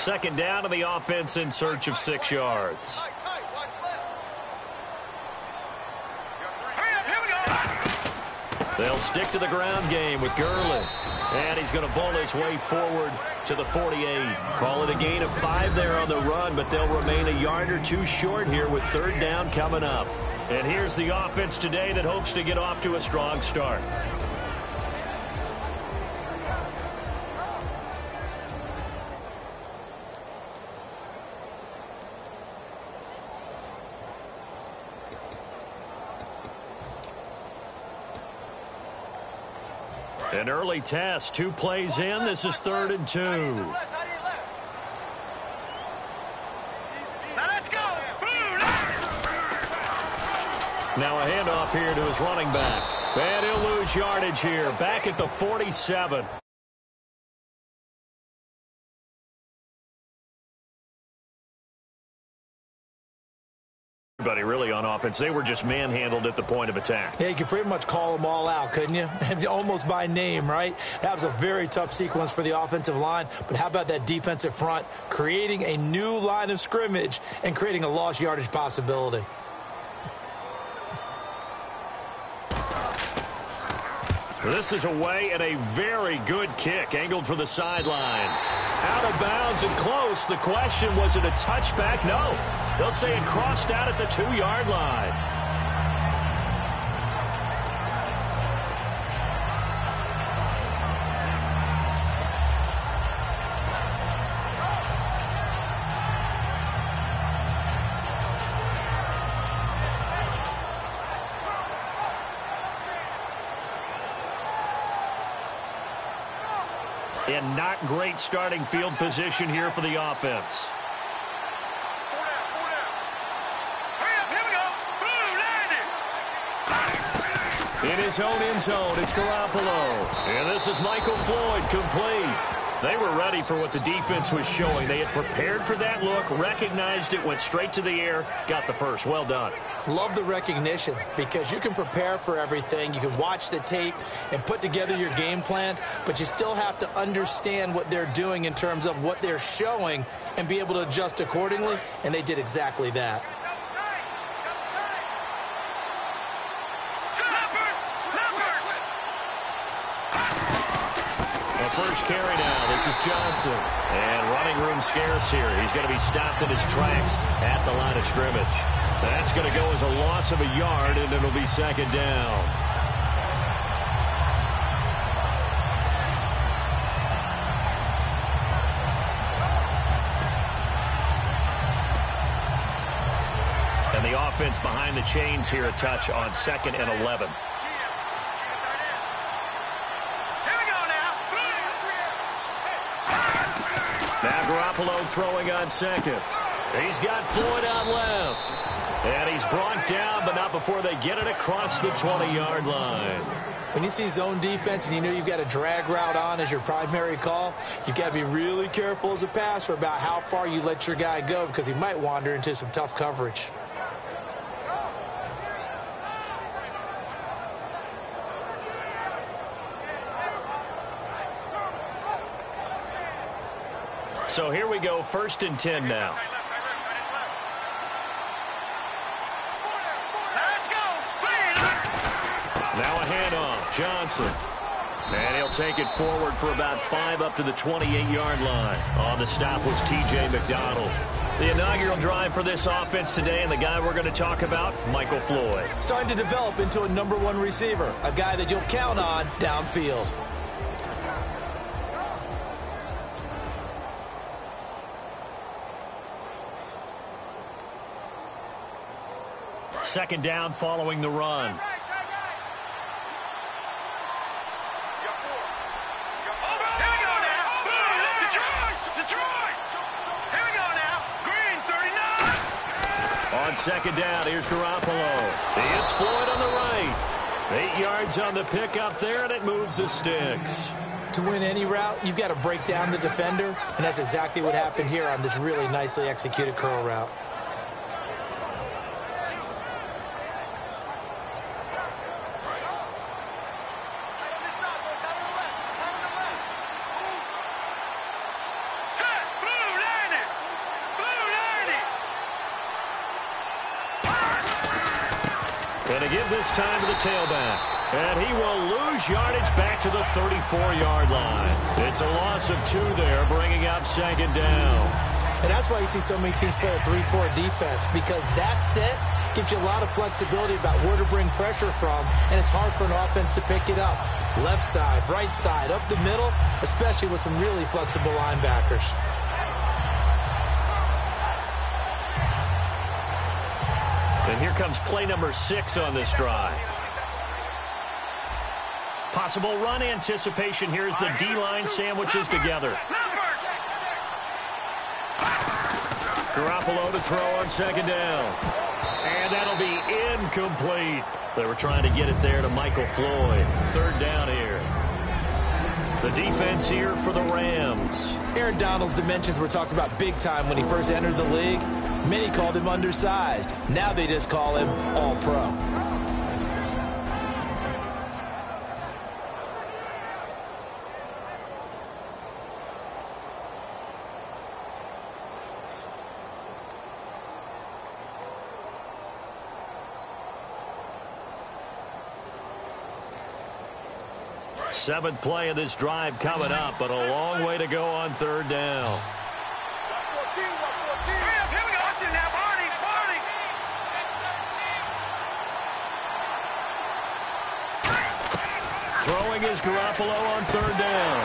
second down to the offense in search of 6 yards. They'll stick to the ground game with Gurley. And he's going to bowl his way forward to the 48. Call it a gain of 5 there on the run, but they'll remain a yard or two short here with third down coming up. And here's the offense today that hopes to get off to a strong start. An early test, 2 plays in. This is 3rd and 2. Now a handoff here to his running back. And he'll lose yardage here. Back at the 47. Everybody really on offense. They were just manhandled at the point of attack. Yeah, you could pretty much call them all out, couldn't you? Almost by name, right? That was a very tough sequence for the offensive line. But how about that defensive front creating a new line of scrimmage and creating a lost yardage possibility? This is away and a very good kick, angled for the sidelines. Out of bounds and close. The question, was it a touchback? No. They'll say it crossed out at the 2-yard line. And not great starting field position here for the offense. In his own end zone, it's Garoppolo. And this is Michael Floyd, complete. They were ready for what the defense was showing. They had prepared for that look, recognized it, went straight to the air, got the first. Well done. Love the recognition, because you can prepare for everything. You can watch the tape and put together your game plan, but you still have to understand what they're doing in terms of what they're showing and be able to adjust accordingly, and they did exactly that. First carry now. This is Johnson. And running room scarce here. He's going to be stopped in his tracks at the line of scrimmage. That's going to go as a loss of a yard, and it'll be second down. And the offense behind the chains here, a touch on 2nd and 11. Now Garoppolo throwing on 2nd. He's got Floyd on left. And he's brought down, but not before they get it across the 20-yard line. When you see zone defense and you know you've got a drag route on as your primary call, you've got to be really careful as a passer about how far you let your guy go, because he might wander into some tough coverage. So here we go, 1st and 10 now. Now a handoff, Johnson. And he'll take it forward for about 5 up to the 28-yard line. On the stop was T.J. McDonald. The inaugural drive for this offense today, and the guy we're going to talk about, Michael Floyd. Starting to develop into a #1 receiver, a guy that you'll count on downfield. Second down following the run. On second down, here's Garoppolo. It's Floyd on the right. 8 yards on the pickup there, and it moves the sticks. To win any route, you've got to break down the defender, and that's exactly what happened here on this really nicely executed curl route. And to give this time to the tailback. And he will lose yardage back to the 34-yard line. It's a loss of 2 there, bringing up second down. And that's why you see so many teams play a 3-4 defense, because that set gives you a lot of flexibility about where to bring pressure from, and it's hard for an offense to pick it up. Left side, right side, up the middle, especially with some really flexible linebackers. And here comes play number 6 on this drive. Possible run anticipation here as the D-line sandwiches together. Garoppolo to throw on second down. And that'll be incomplete. They were trying to get it there to Michael Floyd. Third down here. The defense here for the Rams. Aaron Donald's dimensions were talked about big time when he first entered the league. Many called him undersized. Now they just call him all-pro. Seventh play of this drive coming up, but a long way to go on third down. Throwing is Garoppolo on third down.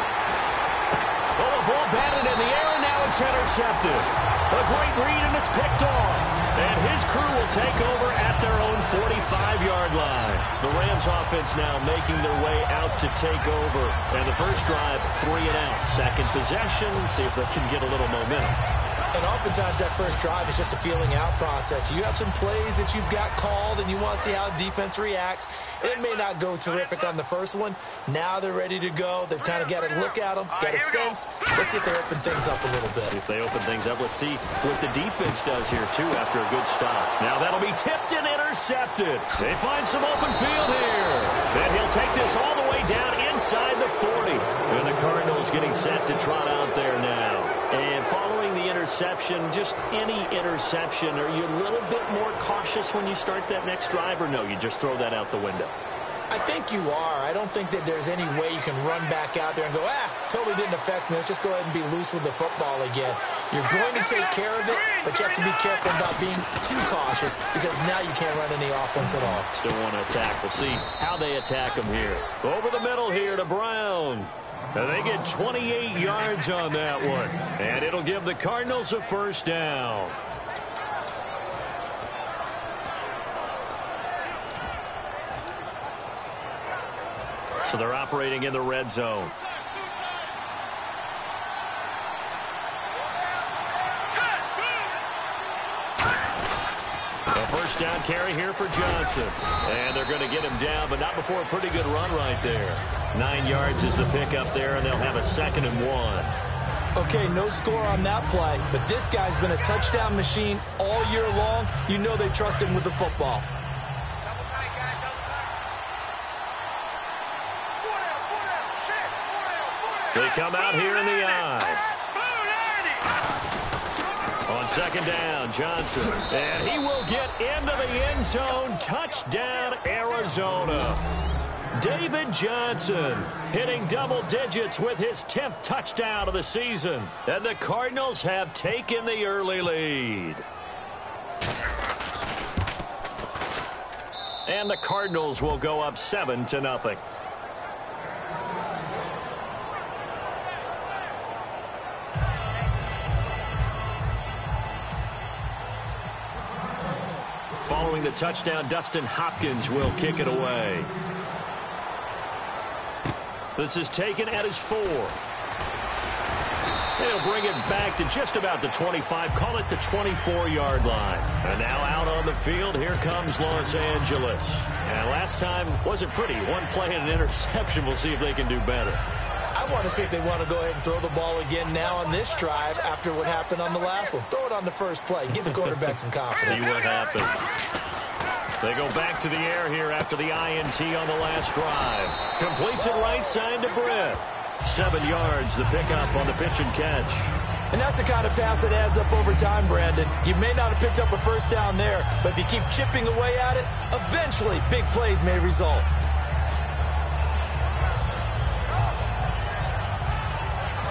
Oh, the ball batted in the air, and now it's intercepted. A great read, and it's picked off. And his crew will take over at their own 45-yard line. The Rams offense now making their way out to take over. And the first drive, 3 and out. Second possession, see if they can get a little momentum. And oftentimes that first drive is just a feeling out process. You have some plays that you've got called and you want to see how defense reacts. It may not go terrific on the first one. Now they're ready to go. They've kind of got to look at them, got a sense. Let's see if they open things up a little bit. See if they open things up. Let's see what the defense does here, too, after a good stop. Now that'll be tipped and intercepted. They find some open field here. And he'll take this all the way down inside the 40. And the Cardinals getting set to trot out there now. And following the interception, just any interception, are you a little bit more cautious when you start that next drive, or no, you just throw that out the window? I think you are. I don't think that there's any way you can run back out there and go, totally didn't affect me. Let's just go ahead and be loose with the football again. You're going to take care of it, but you have to be careful about being too cautious, because now you can't run any offense at all. Still want to attack. We'll see how they attack them here. Over the middle here to Brown. And they get 28 yards on that one. And it'll give the Cardinals a first down. So they're operating in the red zone. A first down carry here for Johnson. And they're going to get him down, but not before a pretty good run right there. 9 yards is the pickup there, and they'll have a 2nd and 1. Okay, no score on that play, but this guy's been a touchdown machine all year long. You know they trust him with the football. They come out here in the eye. On second down, Johnson. And he will get into the end zone. Touchdown, Arizona. David Johnson hitting double digits with his 10th touchdown of the season. And the Cardinals have taken the early lead. And the Cardinals will go up 7-0. Following the touchdown, Dustin Hopkins will kick it away. This is taken at his 4. They'll bring it back to just about the 25. Call it the 24-yard line. And now out on the field, here comes Los Angeles. And last time wasn't pretty. One play and an interception. We'll see if they can do better. I want to see if they want to go ahead and throw the ball again now on this drive after what happened on the last one. Throw it on the first play. Give the quarterback some confidence. See what happens. They go back to the air here after the INT on the last drive. Completes it right side to Britt. 7 yards, the pickup on the pitch and catch. And that's the kind of pass that adds up over time, Brandon. You may not have picked up a first down there, but if you keep chipping away at it, eventually big plays may result.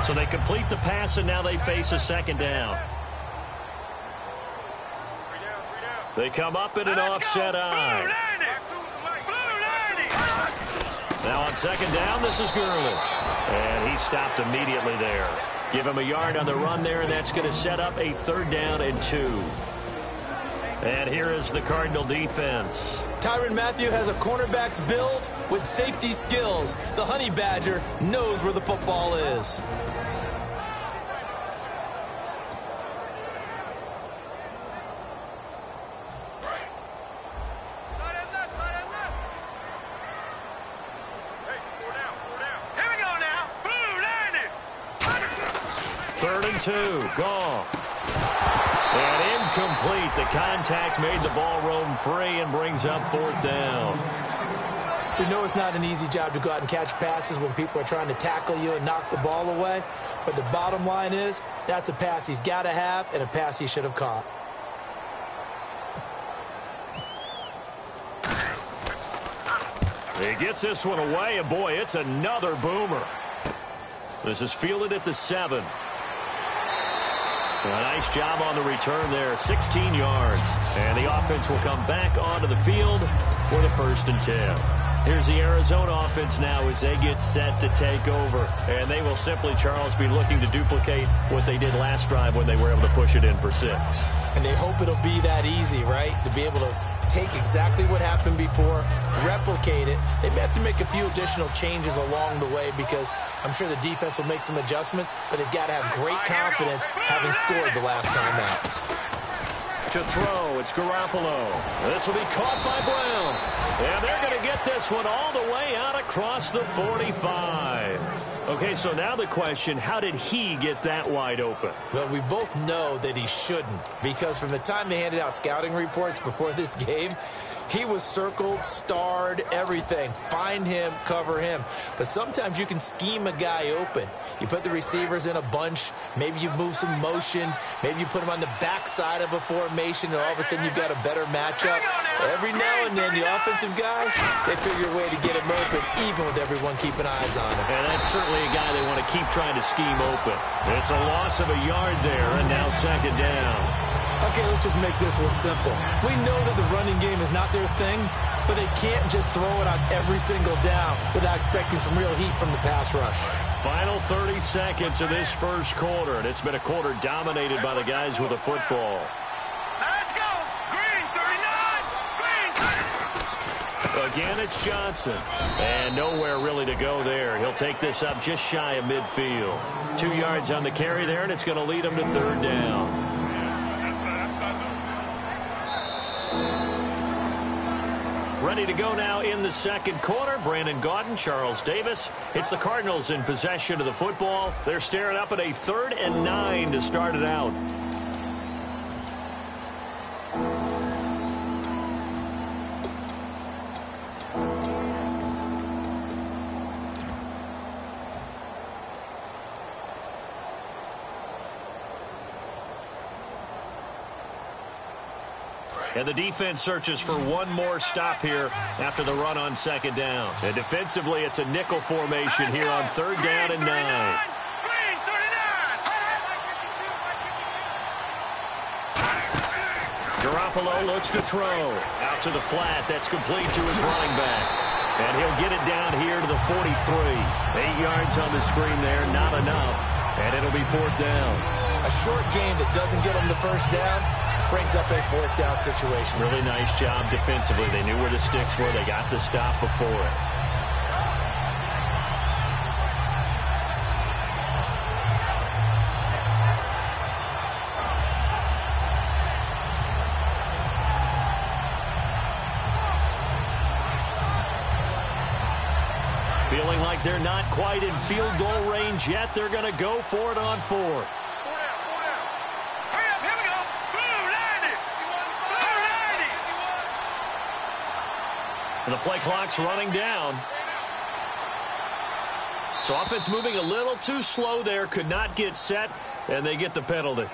So they complete the pass, and now they face a second down. They come up in an offset eye. Now on second down, this is Gurley. And he stopped immediately there. Give him a yard on the run there, and that's going to set up a 3rd down and 2. And here is the Cardinal defense. Tyrann Mathieu has a cornerback's build with safety skills. The Honey Badger knows where the football is. Third and 2, Goff. And incomplete. The contact made the ball roam free and brings up 4th down. We know it's not an easy job to go out and catch passes when people are trying to tackle you and knock the ball away. But the bottom line is, that's a pass he's got to have and a pass he should have caught. He gets this one away, and boy, it's another boomer. This is fielded at the 7. A nice job on the return there, 16 yards. And the offense will come back onto the field for the 1st and 10. Here's the Arizona offense now as they get set to take over. And they will simply, Charles, be looking to duplicate what they did last drive when they were able to push it in for 6. And they hope it'll be that easy, right? To be able to take exactly what happened before, replicate it. They may have to make a few additional changes along the way because I'm sure the defense will make some adjustments, but they've got to have great confidence having scored the last time out. To throw, it's Garoppolo. This will be caught by Brown. And they're going to get this one all the way out across the 45. Okay, so now the question, how did he get that wide open? Well, we both know that he shouldn't, because from the time they handed out scouting reports before this game, he was circled, starred, everything. Find him, cover him. But sometimes you can scheme a guy open. You put the receivers in a bunch. Maybe you move some motion. Maybe you put them on the backside of a formation, and all of a sudden you've got a better matchup. Every now and then, the offensive guys, they figure a way to get him open, even with everyone keeping eyes on him. And that's certainly a guy they want to keep trying to scheme open. It's a loss of a yard there, and now 2nd down. Okay, let's just make this one simple. We know that the running game is not their thing, but they can't just throw it on every single down without expecting some real heat from the pass rush. Final 30 seconds of this 1st quarter, and it's been a quarter dominated by the guys with the football. Let's go! Green, 39! Green! Again, it's Johnson. And nowhere really to go there. He'll take this up just shy of midfield. 2 yards on the carry there, and it's going to lead him to 3rd down. Ready to go now in the 2nd quarter. Brandon Gaudin, Charles Davis. It's the Cardinals in possession of the football. They're staring up at a 3rd and 9 to start it out. And the defense searches for one more stop here after the run on 2nd down. And defensively, it's a nickel formation here on 3rd down and 9. Garoppolo looks to throw. Out to the flat. That's complete to his running back. And he'll get it down here to the 43. 8 yards on the screen there. Not enough. And it'll be 4th down. A short game that doesn't get them the 1st down brings up a 4th down situation. Really nice job defensively. They knew where the sticks were. They got the stop before it. Feeling like they're not quite in field goal range yet. They're going to go for it on 4th. And the play clock's running down. So offense moving a little too slow there. Could not get set. and they get the penalty.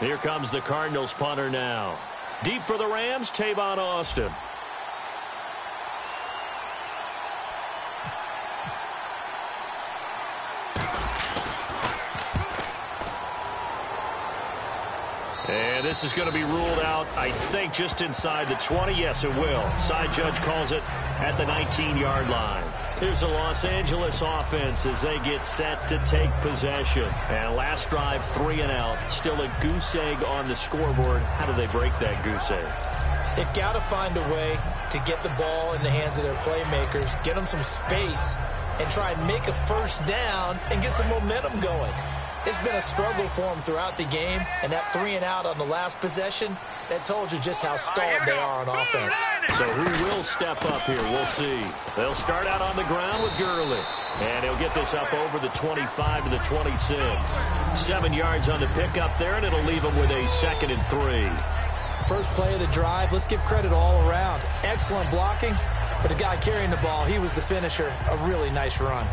Here comes the Cardinals punter now. Deep for the Rams, Tavon Austin. And this is going to be ruled out, I think, just inside the 20. Yes, it will. Side judge calls it at the 19-yard line. Here's the Los Angeles offense as they get set to take possession. And last drive, 3 and out. Still a goose egg on the scoreboard. How do they break that goose egg? They've got to find a way to get the ball in the hands of their playmakers, get them some space, and try and make a first down and get some momentum going. It's been a struggle for them throughout the game, and that 3 and out on the last possession, that told you just how stalled they are on offense. So who will step up here? We'll see. They'll start out on the ground with Gurley, and he'll get this up over the 25 to the 26. 7 yards on the pickup there, and it'll leave him with a 2nd and 3. First play of the drive, let's give credit all around. Excellent blocking, but the guy carrying the ball, he was the finisher. A really nice run.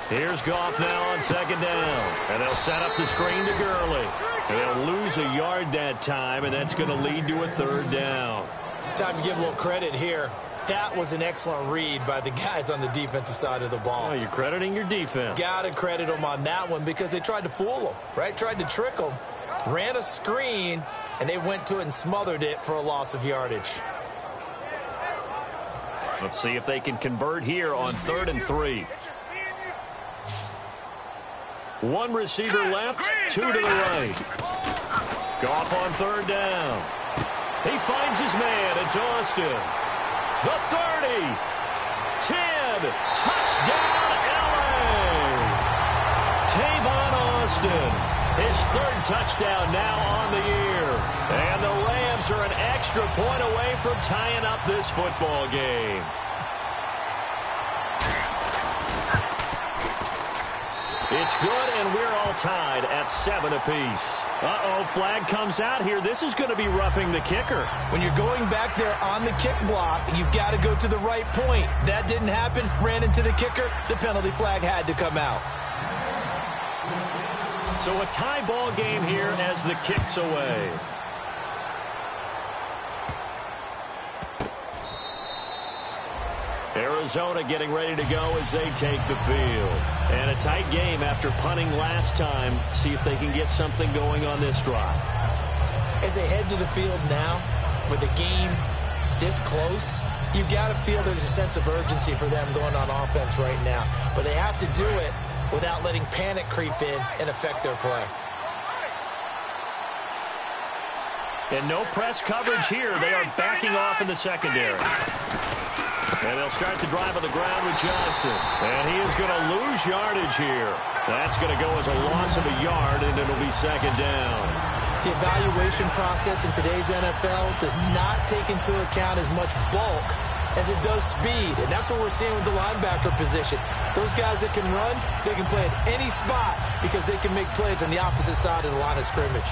Here's Goff now on 2nd down. And they'll set up the screen to Gurley. And they'll lose a yard that time, and that's going to lead to a 3rd down. Time to give a little credit here. That was an excellent read by the guys on the defensive side of the ball. Oh, you're crediting your defense. Got to credit them on that one because they tried to fool them, right? Tried to trick them. Ran a screen, and they went to it and smothered it for a loss of yardage. Let's see if they can convert here on 3rd and 3. 1 receiver left, 2 to the right. Goff on 3rd down. He finds his man. It's Austin. The 30. 10. Touchdown, LA. Tavon Austin. His 3rd touchdown now on the year. And the Rams are an extra point away from tying up this football game. It's good, and we're all tied at 7 apiece. Uh-oh, flag comes out here. This is going to be roughing the kicker. When you're going back there on the kick block, you've got to go to the right point. That didn't happen. Ran into the kicker. The penalty flag had to come out. So a tie ball game here as the kick's away. Arizona getting ready to go as they take the field. And a tight game after punting last time. See if they can get something going on this drive. As they head to the field now, with the game this close, you've got to feel there's a sense of urgency for them going on offense right now. But they have to do it without letting panic creep in and affect their play. And no press coverage here. They are backing off in the secondary. And they'll start the drive on the ground with Johnson. And he is going to lose yardage here. That's going to go as a loss of a yard, and it'll be 2nd down. The evaluation process in today's NFL does not take into account as much bulk as it does speed. And that's what we're seeing with the linebacker position. Those guys that can run, they can play at any spot because they can make plays on the opposite side of the line of scrimmage.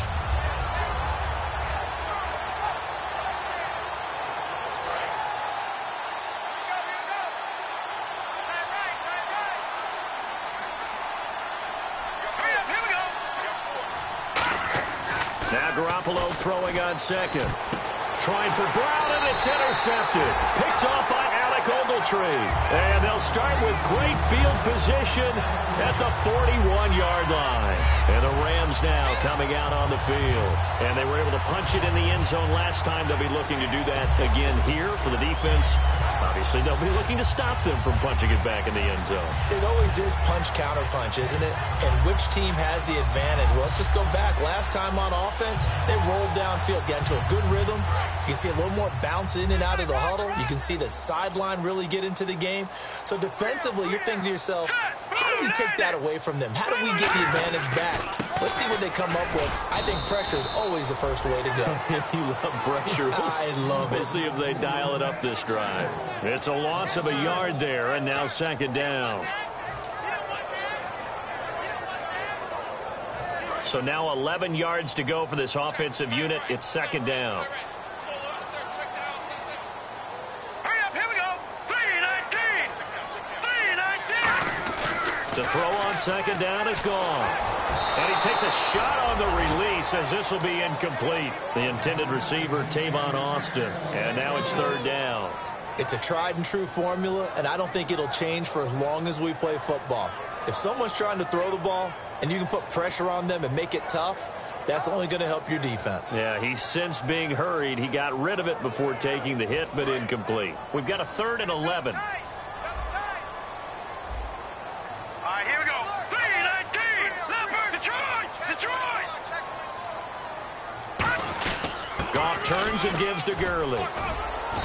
Now Garoppolo throwing on 2nd. Trying for Brown, and it's intercepted. Picked off by Alec Ogletree. And they'll start with great field position at the 41-yard line. And the Rams now coming out on the field. And they were able to punch it in the end zone last time. They'll be looking to do that again here for the defense. Obviously, they'll be looking to stop them from punching it back in the end zone. It always is punch-counter-punch, isn't it? And which team has the advantage? Well, let's just go back. Last time on offense, they rolled downfield, got into a good rhythm. You can see a little more bounce in and out of the huddle. You can see the sideline really get into the game. So defensively, you're thinking to yourself, how do we take that away from them? How do we get the advantage back? Let's see what they come up with. I think pressure is always the first way to go. You love pressure. I love it. We'll see if they dial it up this drive. It's a loss of a yard there, and now second down. So now 11 yards to go for this offensive unit. It's second down. Hurry up, here we go. 3-19. 3-19. To throw on second down is gone. And he takes a shot on the release as this will be incomplete. The intended receiver, Tavon Austin. And now it's third down. It's a tried and true formula, and I don't think it'll change for as long as we play football. If someone's trying to throw the ball and you can put pressure on them and make it tough, that's only going to help your defense. Yeah, he's since being hurried. He got rid of it before taking the hit, but incomplete. We've got a 3rd and 11. All right, here we go. 3-19. Leopard, Detroit. Goff turns and gives to Gurley.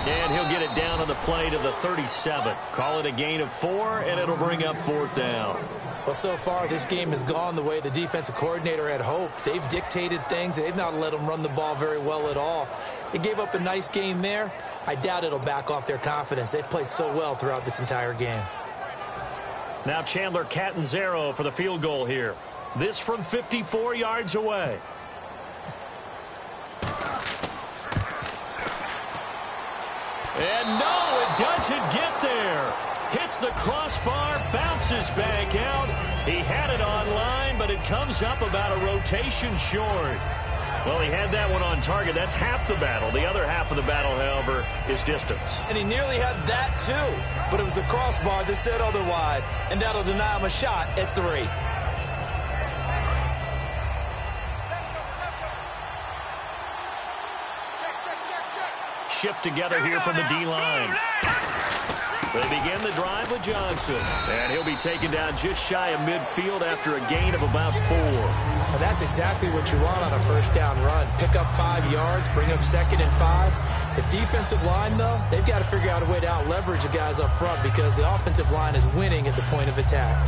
And he'll get it down on the play to the 37. Call it a gain of 4, and it'll bring up 4th down. Well, so far, this game has gone the way the defensive coordinator had hoped. They've dictated things. They've not let them run the ball very well at all. They gave up a nice game there. I doubt it'll back off their confidence. They've played so well throughout this entire game. Now Chandler Catanzaro for the field goal here. This from 54 yards away. And no, it doesn't get there. Hits the crossbar, bounces back out. He had it on line, but it comes up about a rotation short. Well, he had that one on target. That's half the battle. The other half of the battle, however, is distance. And he nearly had that, too. But it was the crossbar that said otherwise, and that'll deny him a shot at 3. Shift together here from the D-line. They begin the drive with Johnson. And he'll be taken down just shy of midfield after a gain of about 4. And that's exactly what you want on a first down run. Pick up 5 yards, bring up 2nd and 5. The defensive line, though, they've got to figure out a way to out-leverage the guys up front because the offensive line is winning at the point of attack.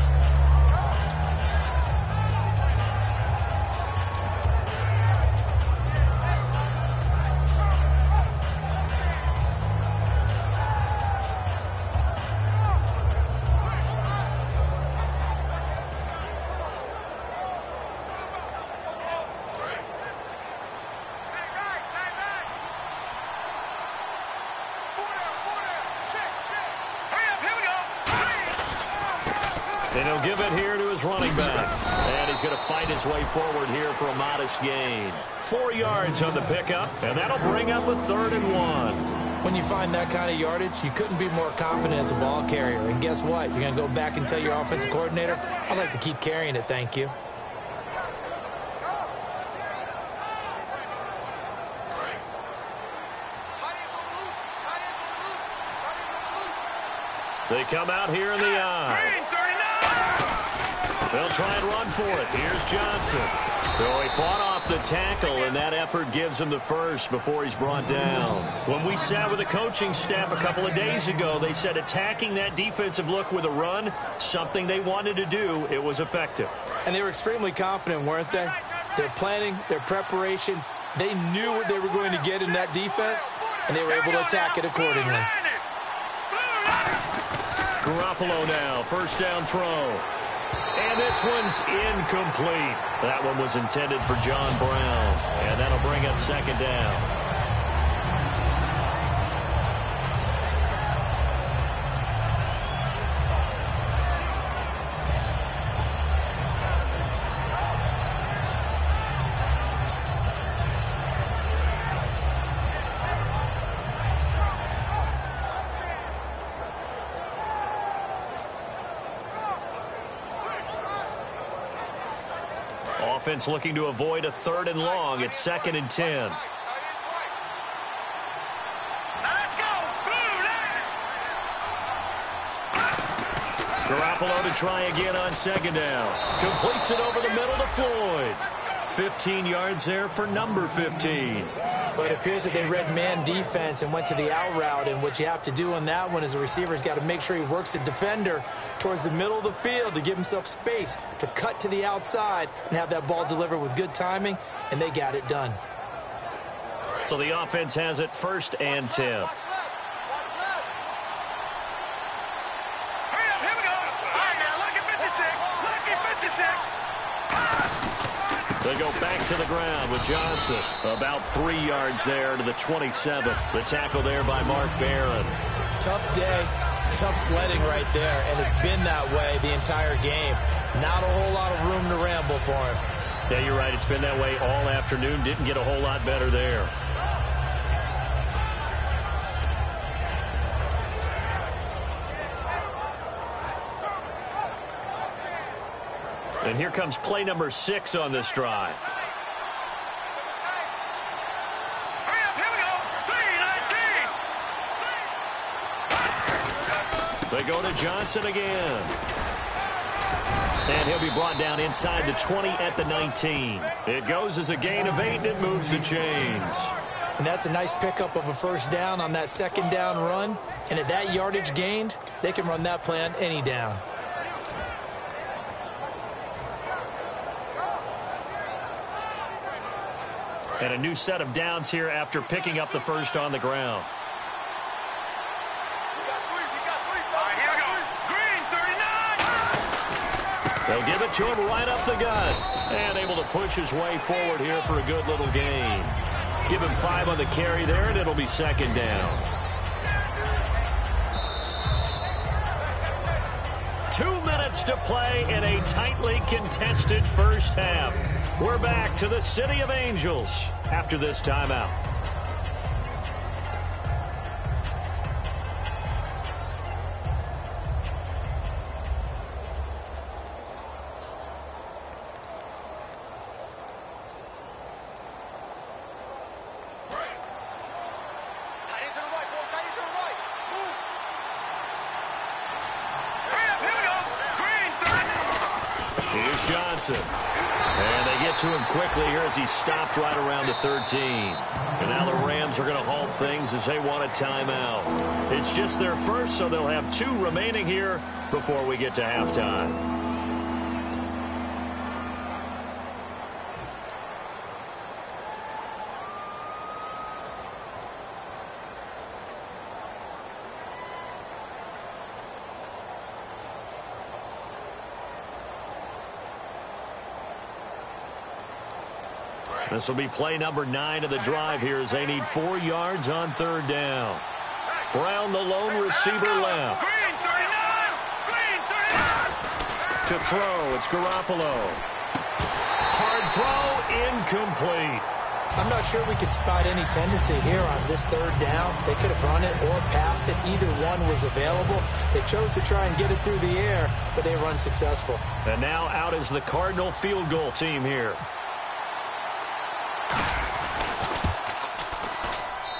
And he'll give it here to his running back. And he's going to fight his way forward here for a modest gain. 4 yards on the pickup, and that'll bring up a 3rd and 1. When you find that kind of yardage, you couldn't be more confident as a ball carrier. And guess what? You're going to go back and tell your offensive coordinator, I'd like to keep carrying it, thank you. They come out here in the eye. They'll try and run for it. Here's Johnson. So he fought off the tackle, and that effort gives him the first before he's brought down. When we sat with the coaching staff a couple of days ago, they said attacking that defensive look with a run, something they wanted to do, it was effective. And they were extremely confident, weren't they? Their planning, their preparation, they knew what they were going to get in that defense, and they were able to attack it accordingly. Garoppolo now, first down throw. And this one's incomplete. That one was intended for John Brown. And that'll bring up second down. Offense looking to avoid a 3rd and long. It's 2nd and 10. Garoppolo to try again on second down. Completes it over the middle to Floyd. 15 yards there for number 15. But it appears that they read man defense and went to the out route, and what you have to do on that one is the receiver's got to make sure he works the defender towards the middle of the field to give himself space to cut to the outside and have that ball delivered with good timing, and they got it done. So the offense has it 1st and 10. Hurry up, here we go. All right, now, lucky 56. Lucky 56. They go back to the ground with Johnson. About 3 yards there to the 27. The tackle there by Mark Barron. Tough day, tough sledding right there, and it's been that way the entire game. Not a whole lot of room to ramble for him. Yeah, you're right. It's been that way all afternoon. Didn't get a whole lot better there. And here comes play number 6 on this drive. Hurry up, here we go. 3-19. They go to Johnson again. And he'll be brought down inside the 20 at the 19. It goes as a gain of 8, and it moves the chains. And that's a nice pickup of a first down on that second down run. And at that yardage gained, they can run that play on any down. And a new set of downs here after picking up the first on the ground. All right, here we go. Green, 39. They'll give it to him right up the gut. And able to push his way forward here for a good little gain. Give him 5 on the carry there, and it'll be second down. 2 minutes to play in a tightly contested first half. We're back to the City of Angels after this timeout. Here's Johnson. And they get to him quickly here as he stopped right around the 13. And now the Rams are going to halt things as they want a timeout. It's just their first, so they'll have 2 remaining here before we get to halftime. This will be play number 9 of the drive here as they need 4 yards on 3rd down. Brown, the lone receiver left. Green, 39. Green, 39. To throw, it's Garoppolo. Hard throw, incomplete. I'm not sure we could spot any tendency here on this 3rd down. They could have run it or passed it. Either one was available. They chose to try and get it through the air, but they run successful. And now out is the Cardinal field goal team here.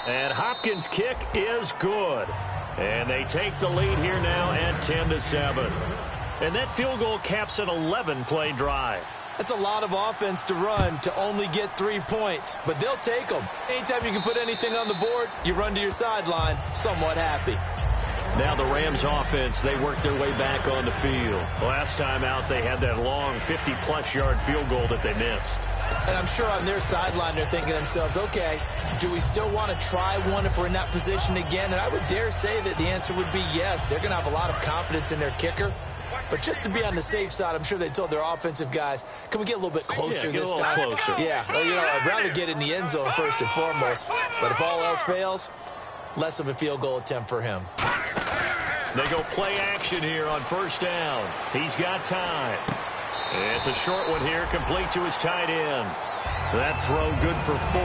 And Hopkins' kick is good. And they take the lead here now at 10-7. And that field goal caps an 11-play drive. That's a lot of offense to run to only get 3 points, but they'll take them. Anytime you can put anything on the board, you run to your sideline somewhat happy. Now the Rams offense, they worked their way back on the field. Last time out, they had that long 50-plus yard field goal that they missed. And I'm sure on their sideline they're thinking to themselves, okay, do we still want to try one if we're in that position again? And I would dare say that the answer would be yes. They're going to have a lot of confidence in their kicker. But just to be on the safe side, I'm sure they told their offensive guys, can we get a little bit closer this time? Closer. Yeah, well, you know, I'd rather get in the end zone first and foremost. But if all else fails, less of a field goal attempt for him. They go play action here on 1st down. He's got time. It's a short one here, complete to his tight end. That throw good for 4.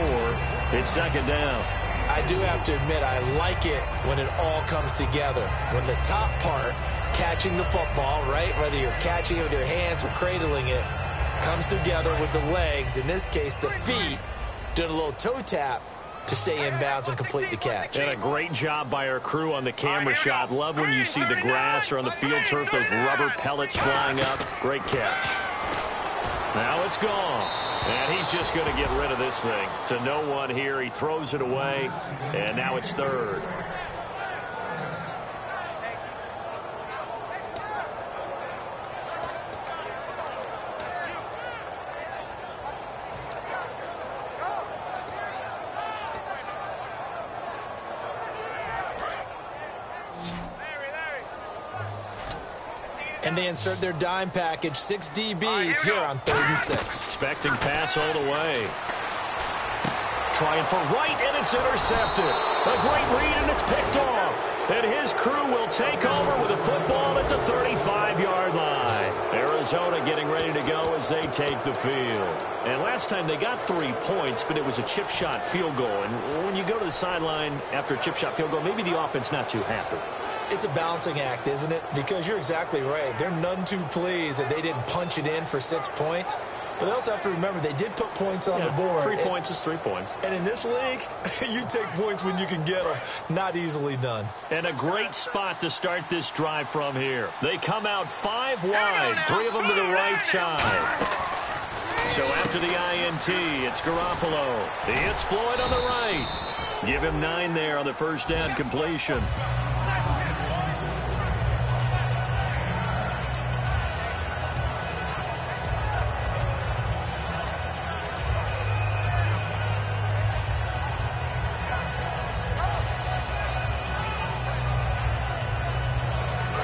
It's 2nd down. I do have to admit, I like it when it all comes together. When the top part, catching the football, right, whether you're catching it with your hands or cradling it, comes together with the legs, in this case the feet, doing a little toe tap to stay in bounds and complete the catch. And a great job by our crew on the camera shot. Love when you see the grass or on the field turf, those rubber pellets flying up. Great catch. Now it's gone. And he's just going to get rid of this thing. To no one here. He throws it away. And now it's third. And they insert their dime package, 6 DBs here on 3rd and 6. Expecting pass all the way. Trying for right, and it's intercepted. A great read, and it's picked off. And his crew will take over with a football at the 35-yard line. Arizona getting ready to go as they take the field. And last time they got 3 points, but it was a chip shot field goal. And when you go to the sideline after a chip shot field goal, maybe the offense not too happy. It's a balancing act, isn't it? Because you're exactly right. They're none too pleased that they didn't punch it in for 6 points. But they also have to remember they did put points on the board. 3 points is 3 points. And in this league, you take points when you can get them. Not easily done. And a great spot to start this drive from here. They come out 5 wide, 3 of them to the right side. So after the INT, it's Garoppolo. It's Floyd on the right. Give him 9 there on the first down completion.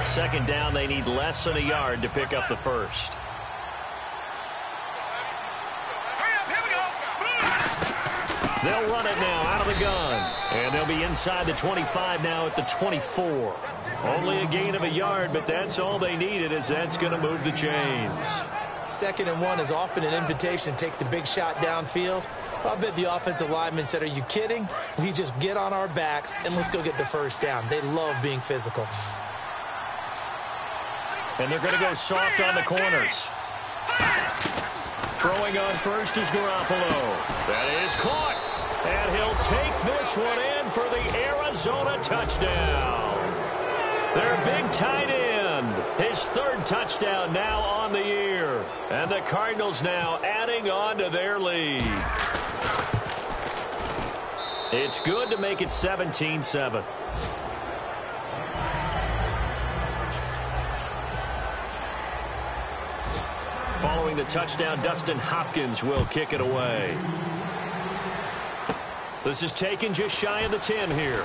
Second down, they need less than a yard to pick up the first. They'll run it now out of the gun. And they'll be inside the 25 now at the 24. Only a gain of a yard, but that's all they needed, as that's going to move the chains. 2nd and 1 is often an invitation to take the big shot downfield. I bet the offensive lineman said, are you kidding? We just get on our backs and let's go get the first down. They love being physical. And they're going to go soft on the corners. Throwing on first is Garoppolo. That is caught. And he'll take this one in for the Arizona touchdown. Their big tight end. His 3rd touchdown now on the year. And the Cardinals now adding on to their lead. It's good to make it 17-7. Following the touchdown, Dustin Hopkins will kick it away. This is taken just shy of the 10 here.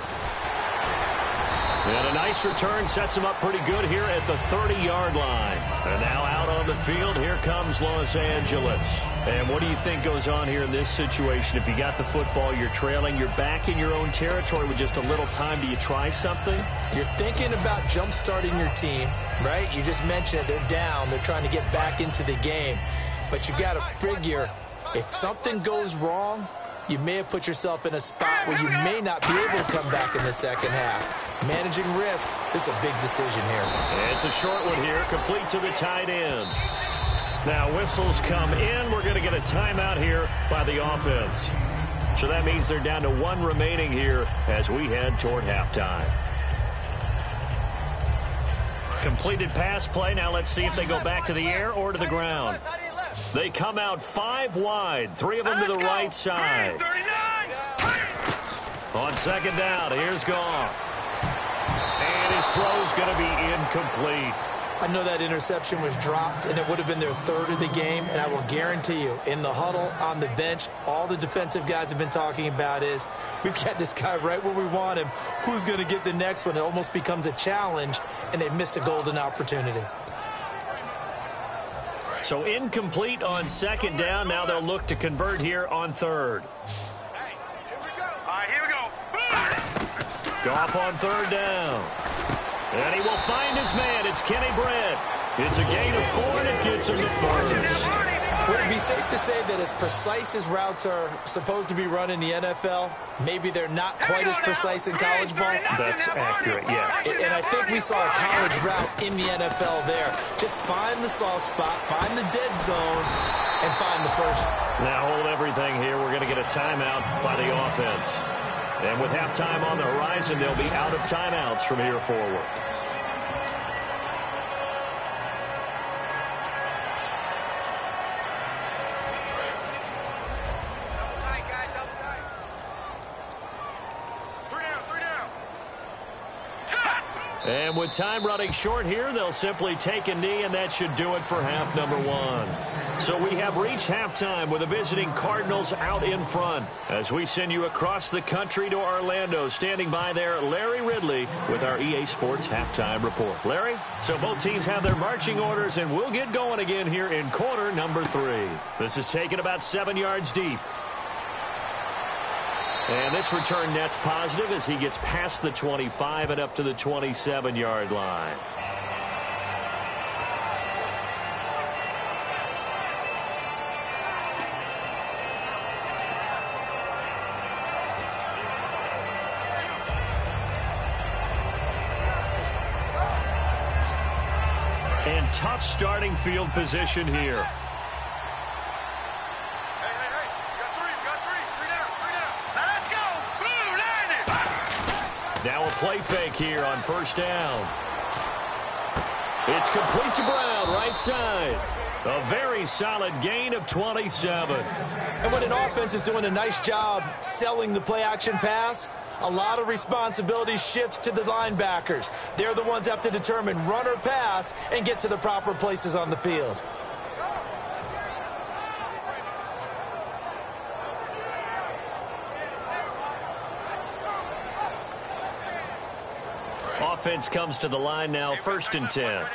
And a nice return sets him up pretty good here at the 30-yard line. And now out on the field, here comes Los Angeles. And what do you think goes on here in this situation? If you got the football, you're trailing, you're back in your own territory with just a little time. Do you try something? You're thinking about jump-starting your team, right? You just mentioned it. They're down. They're trying to get back into the game. But you got to figure, if something goes wrong, you may have put yourself in a spot where you may not be able to come back in the second half. Managing risk, this is a big decision here. It's a short one here, complete to the tight end. Now whistles come in. We're going to get a timeout here by the offense. So that means they're down to 1 remaining here as we head toward halftime. Completed pass play. Now let's see if they go back to the air or to the ground. They come out 5 wide, 3 of them to the right side. On second down, here's Goff. And his throw's going to be incomplete. I know that interception was dropped, and it would have been their 3rd of the game, and I will guarantee you, in the huddle, on the bench, all the defensive guys have been talking about is, we've got this guy right where we want him. Who's going to get the next one? It almost becomes a challenge, and they've missed a golden opportunity. So incomplete on second down. Now they'll look to convert here on 3rd. All right, here we go. Goff on 3rd down. And he will find his man. It's Kenny Brett. It's a gain of 4, and it gets him the first. Would it be safe to say that as precise as routes are supposed to be run in the NFL, maybe they're not quite as precise in college ball? That's accurate, yeah. And I think we saw a college route in the NFL there. Just find the soft spot, find the dead zone, and find the first. Now hold everything here. We're going to get a timeout by the offense. And with halftime on the horizon, they'll be out of timeouts from here forward. And with time running short here, they'll simply take a knee, and that should do it for half number one. So we have reached halftime with the visiting Cardinals out in front. As we send you across the country to Orlando, standing by there, Larry Ridley with our EA Sports Halftime Report. Larry, so both teams have their marching orders, and we'll get going again here in quarter number 3. This is taken about 7 yards deep. And this return net's positive as he gets past the 25 and up to the 27-yard line. And tough starting field position here. Now a play fake here on first down. It's complete to Brown, right side. A very solid gain of 27. And when an offense is doing a nice job selling the play-action pass, a lot of responsibility shifts to the linebackers. They're the ones that have to determine run or pass and get to the proper places on the field. Offense comes to the line now, 1st and 10.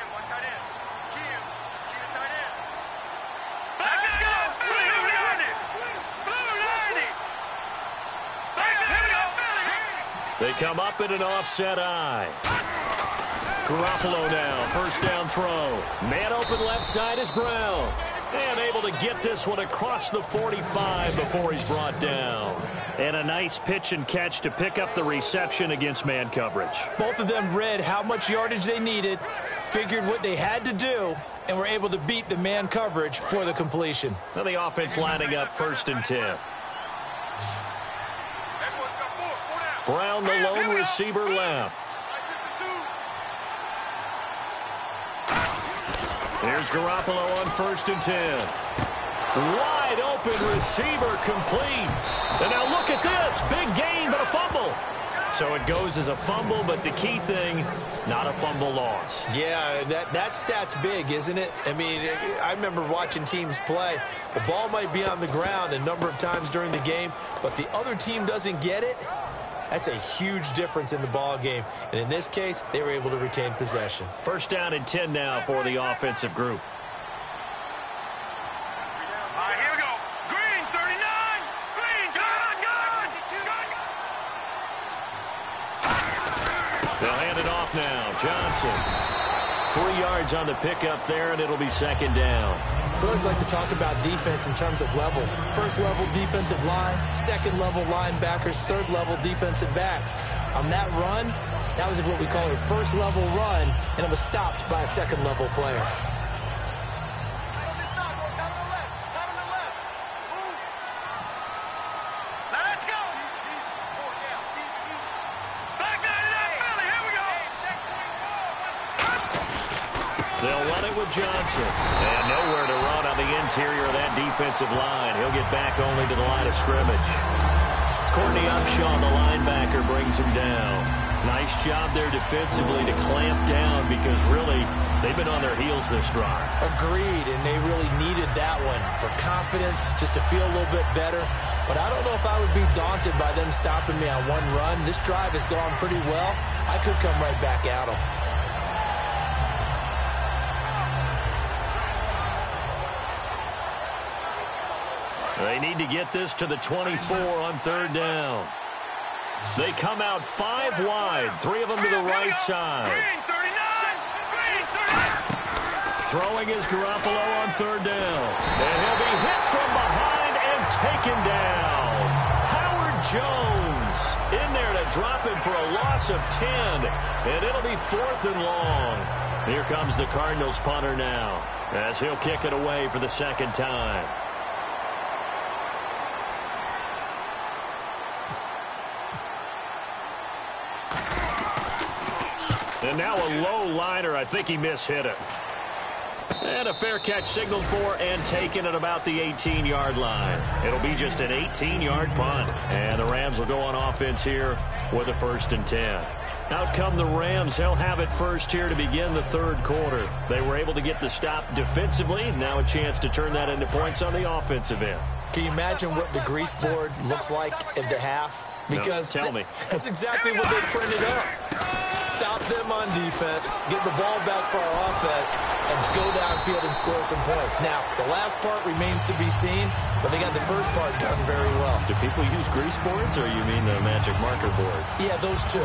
They come up in an offset eye. Garoppolo now, first down throw. Man open left side is Brown. And able to get this one across the 45 before he's brought down. And a nice pitch and catch to pick up the reception against man coverage. Both of them read how much yardage they needed, figured what they had to do, and were able to beat the man coverage for the completion. Now the offense lining up 1st and 10. Brown, the lone receiver left. Here's Garoppolo on 1st and 10. Wide open receiver complete. And now look at this. Big gain, but a fumble. So it goes as a fumble, but the key thing, not a fumble loss. Yeah, that stat's big, isn't it? I mean, I remember watching teams play. The ball might be on the ground a number of times during the game, but the other team doesn't get it. That's a huge difference in the ball game. And in this case, they were able to retain possession. 1st down and 10 now for the offensive group. All right, here we go. Green, 39. Green, gun. They'll hand it off now. Johnson. 3 yards on the pickup there, and it'll be 2nd down. I always like to talk about defense in terms of levels. 1st level defensive line, 2nd level linebackers, 3rd level defensive backs. On that run, that was what we call a 1st level run, and it was stopped by a 2nd level player. Let's go. Back 99, Philly, here we go. They'll run it with Johnson. And nowhere to run on the interior of that defensive line. He'll get back only to the line of scrimmage. Courtney Upshaw, the linebacker, brings him down. Nice job there defensively to clamp down because really they've been on their heels this drive. Agreed, and they really needed that one for confidence, just to feel a little bit better. But I don't know if I would be daunted by them stopping me on one run. This drive has gone pretty well. I could come right back at them. They need to get this to the 24 on 3rd down. They come out 5 wide, 3 of them to the right side. Green, 39. Green, 39. Throwing is Garoppolo on 3rd down. And he'll be hit from behind and taken down. Howard Jones in there to drop him for a loss of 10. And it'll be 4th and long. Here comes the Cardinals punter now as he'll kick it away for the 2nd time. And now a low liner. I think he mishit it. And a fair catch signaled for and taken at about the 18-yard line. It'll be just an 18-yard punt. And the Rams will go on offense here with a 1st and 10. Out come the Rams. They'll have it first here to begin the third quarter. They were able to get the stop defensively. Now a chance to turn that into points on the offensive end. Can you imagine what the grease board looks like at the half? Because no, tell me. That's exactly what they printed up. Stop them on defense, get the ball back for our offense, and go downfield and score some points. Now, the last part remains to be seen, but they got the first part done very well. Do people use grease boards, or you mean the magic marker boards? Yeah, those two.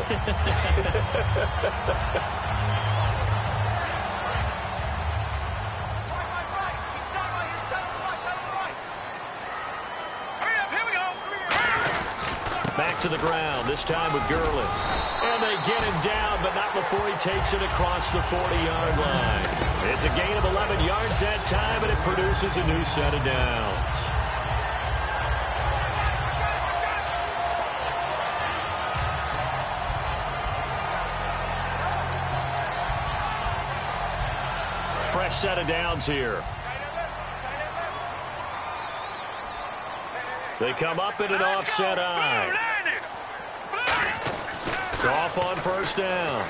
Back to the ground, this time with Gurley. And they get him down, but not before he takes it across the 40-yard line. It's a gain of 11 yards that time, and it produces a new set of downs. Fresh set of downs here. They come up in an offset eye. Goff on first down.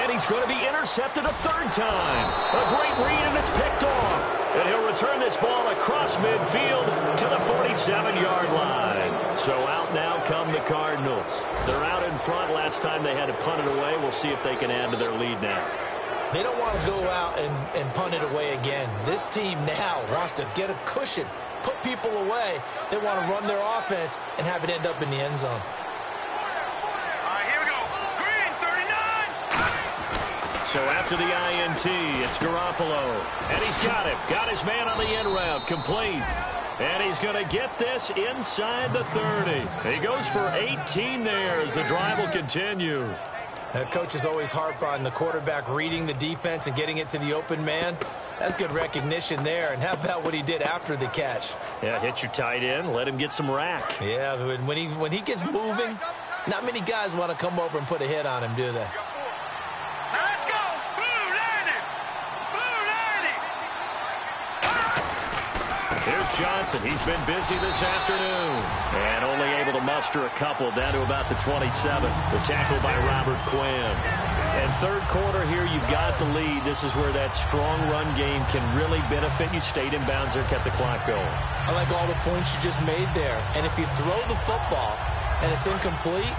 And he's going to be intercepted a third time. A great read, and it's picked off. And he'll return this ball across midfield to the 47-yard line. So out now come the Cardinals. They're out in front. Last time they had to punt it away. We'll see if they can add to their lead now. They don't want to go out and punt it away again. This team now wants to get a cushion, put people away. They want to run their offense and have it end up in the end zone. All right, here we go. Green, 39. So after the INT, it's Garoppolo. And he's got him. Got his man on the end route. Complete. And he's going to get this inside the 30. He goes for 18 there as the drive will continue. Coaches always harp on the quarterback reading the defense and getting it to the open man. That's good recognition there. And how about what he did after the catch? Yeah, hit your tight end, let him get some rack. Yeah, when he gets moving, not many guys want to come over and put a hit on him, do they? Let's go. Blue landing. Blue landing. Here's Johnson. He's been busy this afternoon. And only able to muster a couple down to about the 27. The tackle by Robert Quinn. And third quarter here, you've got the lead. This is where that strong run game can really benefit you. Stayed in bounds there, kept the clock going. I like all the points you just made there. And if you throw the football and it's incomplete,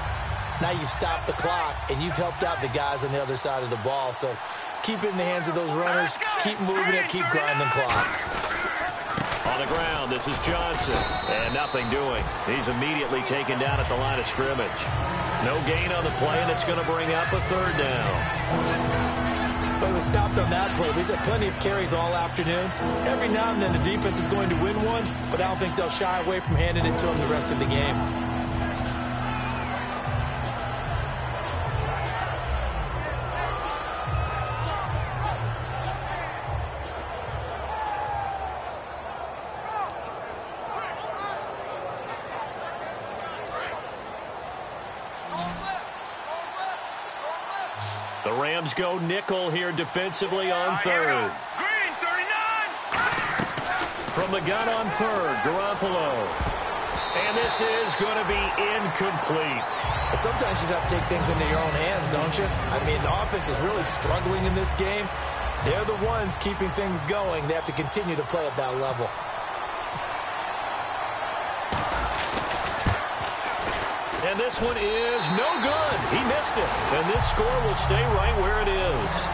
now you've stopped the clock and you've helped out the guys on the other side of the ball. So keep it in the hands of those runners. Keep moving it. Keep grinding clock. On the ground, this is Johnson. And nothing doing. He's immediately taken down at the line of scrimmage. No gain on the play, and it's going to bring up a third down. But he was stopped on that play. He's had plenty of carries all afternoon. Every now and then the defense is going to win one, but I don't think they'll shy away from handing it to him the rest of the game. The Rams go nickel here defensively on third. Green, 39. From the gun on third, Garoppolo. And this is going to be incomplete. Sometimes you just have to take things into your own hands, don't you? I mean, the offense is really struggling in this game. They're the ones keeping things going. They have to continue to play at that level. And this one is no good. He missed it. And this score will stay right where it is.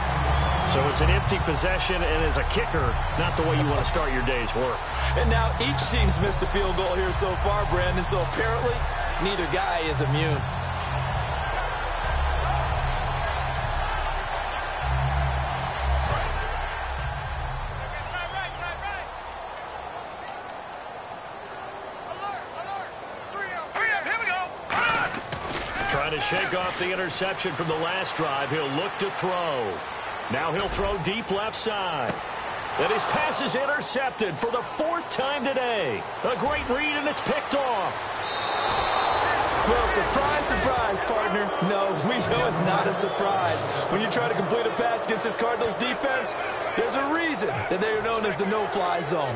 So it's an empty possession, and as a kicker, not the way you want to start your day's work. And now each team's missed a field goal here so far, Brandon, so apparently neither guy is immune. Trying to shake off the interception from the last drive. He'll look to throw. Now he'll throw deep left side. And his pass is intercepted for the fourth time today. A great read, and it's picked off. Well, surprise, surprise, partner. No, we know it's not a surprise. When you try to complete a pass against this Cardinals defense, there's a reason that they are known as the no-fly zone.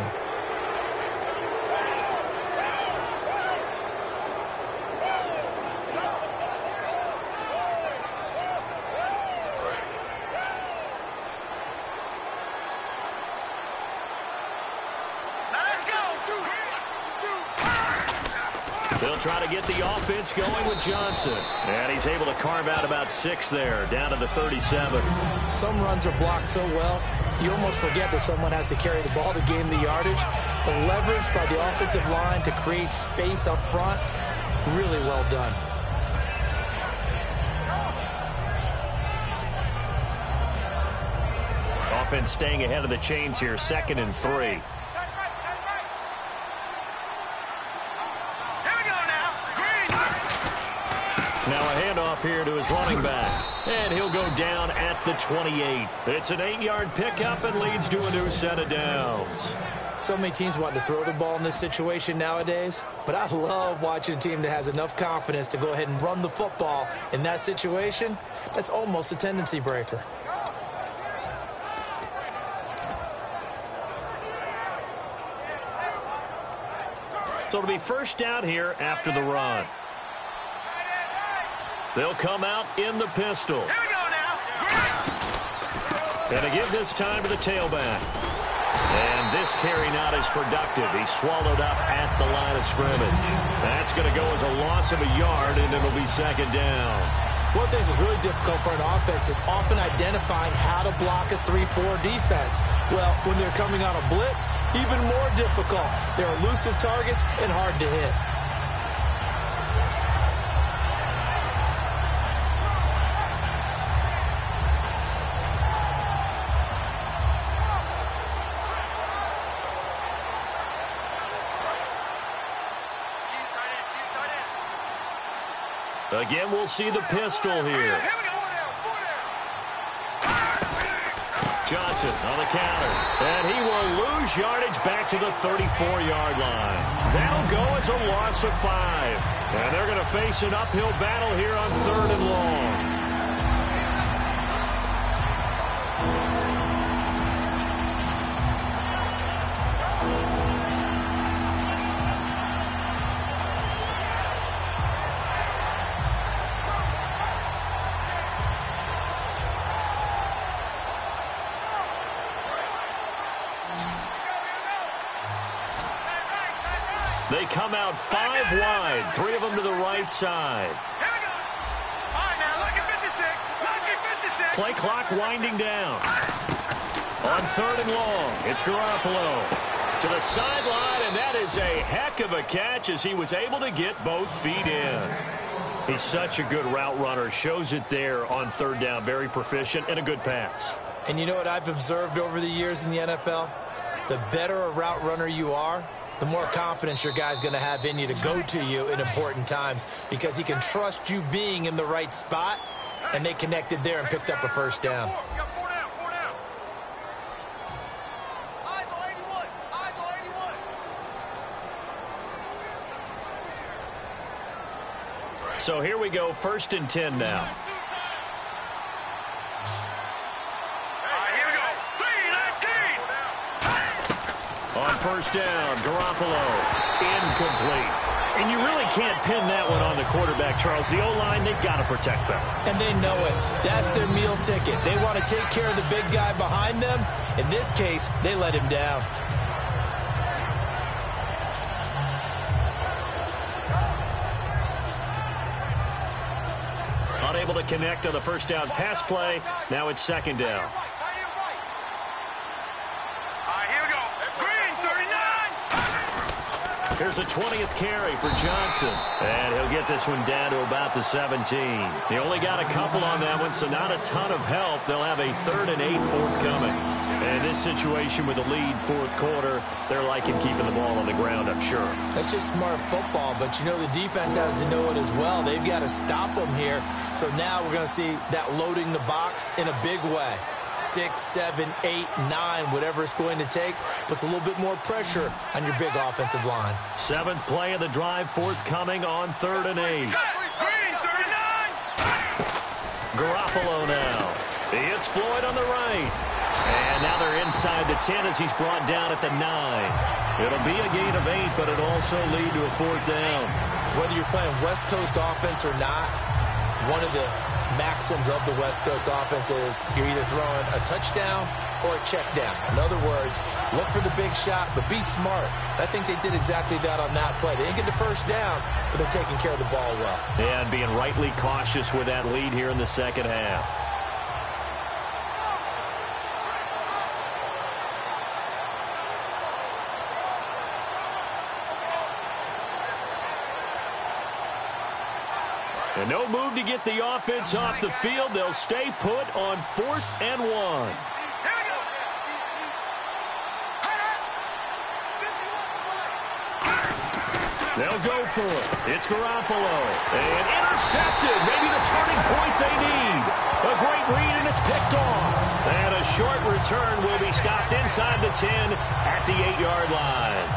They'll try to get the offense going with Johnson. And he's able to carve out about 6 there, down to the 37. Some runs are blocked so well, you almost forget that someone has to carry the ball to gain the yardage. The leverage by the offensive line to create space up front, really well done. Offense staying ahead of the chains here, 2nd and 3. Now a handoff here to his running back. And he'll go down at the 28. It's an 8-yard pickup and leads to a new set of downs. So many teams want to throw the ball in this situation nowadays, but I love watching a team that has enough confidence to go ahead and run the football in that situation. That's almost a tendency breaker. So it'll be first down here after the run. They'll come out in the pistol. Here we go now. And to give this time to the tailback. And this carry not as productive. He's swallowed up at the line of scrimmage. That's going to go as a loss of a yard, and it'll be 2nd down. One thing that's really difficult for an offense is often identifying how to block a 3-4 defense. Well, when they're coming on a blitz, even more difficult. They're elusive targets and hard to hit. Again, we'll see the pistol here. Johnson on the counter. And he will lose yardage back to the 34-yard line. That'll go as a loss of 5. And they're going to face an uphill battle here on 3rd and long. They come out 5 wide, 3 of them to the right side. Here we go. All right, now, lucky 56. Lucky 56. Play clock winding down. On 3rd and long, it's Garoppolo to the sideline, and that is a heck of a catch as he was able to get both feet in. He's such a good route runner. Shows it there on 3rd down. Very proficient and a good pass. And you know what I've observed over the years in the NFL? The better a route runner you are, the more confidence your guy's going to have in you to go to you in important times because he can trust you being in the right spot, and they connected there and picked up a first down. So here we go, 1st and 10 now. On 1st down, Garoppolo, incomplete. And you really can't pin that one on the quarterback, Charles. The O-line, they've got to protect them. And they know it. That's their meal ticket. They want to take care of the big guy behind them. In this case, they let him down. Unable to connect on the 1st down pass play. Now it's 2nd down. Here's a 20th carry for Johnson. And he'll get this one down to about the 17. He only got a couple on that one, so not a ton of help. They'll have a 3rd and 8 forthcoming. And in this situation with the lead 4th quarter, they're liking keeping the ball on the ground, I'm sure. That's just smart football, but you know the defense has to know it as well. They've got to stop them here. So now we're going to see that loading the box in a big way. 6, 7, 8, 9, whatever it's going to take, puts a little bit more pressure on your big offensive line. 7th play of the drive forthcoming on 3rd and 8. Garoppolo now. It's Floyd on the right. And now they're inside the 10 as he's brought down at the 9. It'll be a gain of 8, but it'll also lead to a 4th down. Whether you're playing West Coast offense or not, one of the maxims of the West Coast offense is you're either throwing a touchdown or a check down. In other words, yards. Look for the big shot, but be smart. I think they did exactly that on that play. They didn't get the first down, but they're taking care of the ball well. And being rightly cautious with that lead here in the second half. And no move to get the offense off the field. They'll stay put on 4th and 1. They'll go for it. It's Garoppolo. And intercepted. Maybe the turning point they need. A great read, and it's picked off. And a short return will be stopped inside the 10 at the 8-yard line.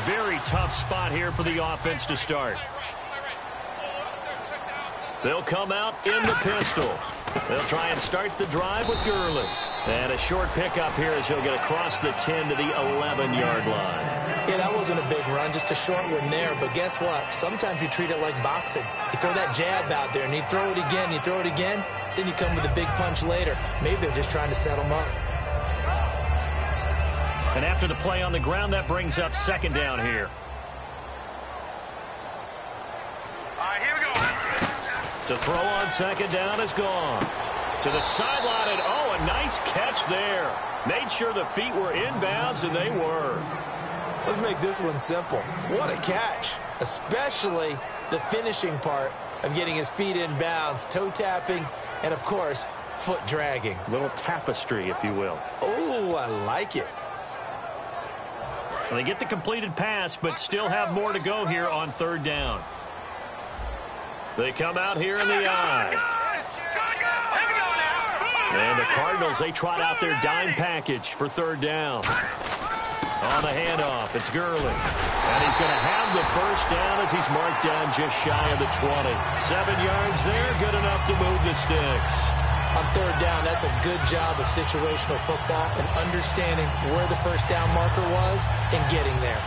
Very tough spot here for the offense to start. They'll come out in the pistol. They'll try and start the drive with Gurley. And a short pickup here as he'll get across the 10 to the 11-yard line. Yeah, that wasn't a big run, just a short one there. But guess what? Sometimes you treat it like boxing. You throw that jab out there, and you throw it again, then you come with a big punch later. Maybe they're just trying to set them up. And after the play on the ground, that brings up 2nd down here. All right, here we go. To throw on 2nd down is gone. To the sideline, and a nice catch there. Made sure the feet were inbounds, and they were. Let's make this one simple. What a catch, especially the finishing part of getting his feet in bounds, toe tapping, and, of course, foot dragging. Little tapestry, if you will. Oh, I like it. They get the completed pass, but still have more to go here on 3rd down. They come out here in the eye. And the Cardinals, they trot out their dime package for 3rd down. On the handoff, it's Gurley. And he's going to have the first down as he's marked down just shy of the 20. 7 yards there, good enough to move the sticks. On 3rd down, that's a good job of situational football and understanding where the first down marker was and getting there.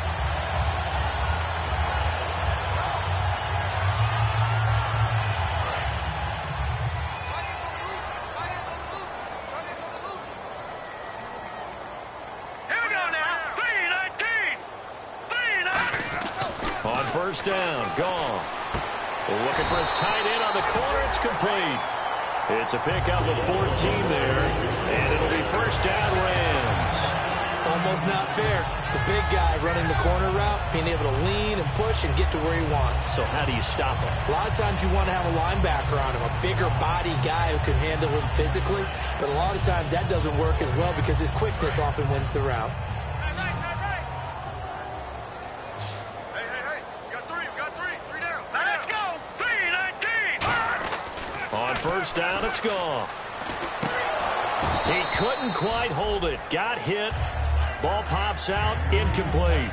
Here we go now. 3-19. On 1st down, Goff. Looking for his tight end on the corner. It's complete. It's a pickup of 14 there, and it'll be 1st down Rams. Almost not fair. The big guy running the corner route, being able to lean and push and get to where he wants. So how do you stop him? A lot of times you want to have a linebacker on him, a bigger body guy who can handle him physically, but a lot of times that doesn't work as well because his quickness often wins the route. On 1st down, it's gone. He couldn't quite hold it. Got hit. Ball pops out. Incomplete.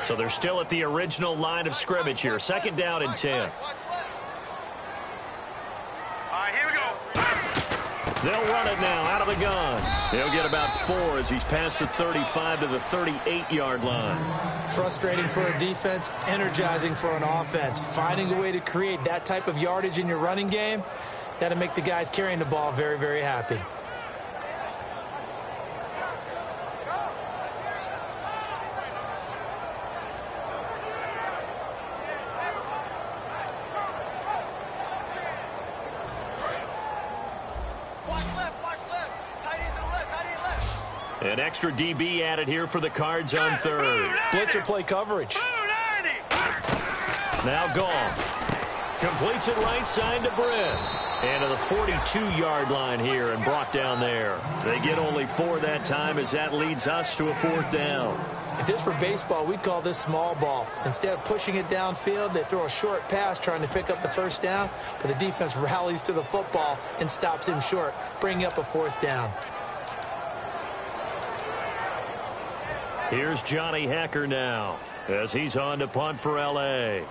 So they're still at the original line of scrimmage here. 2nd down and 10. All right, here we go. They'll run it now out of the gun. He'll get about 4 as he's past the 35 to the 38-yard line. Frustrating for a defense, energizing for an offense. Finding a way to create that type of yardage in your running game, that'll make the guys carrying the ball very, very happy. An extra DB added here for the Cards on 3rd. Blitzer play coverage. Now Goff. Completes it right side to Britt. And to the 42-yard line here and brought down there. They get only 4 that time as that leads us to a 4th down. If this were baseball, we'd call this small ball. Instead of pushing it downfield, they throw a short pass trying to pick up the 1st down, but the defense rallies to the football and stops him short, bringing up a 4th down. Here's Johnny Hecker now as he's on to punt for L.A.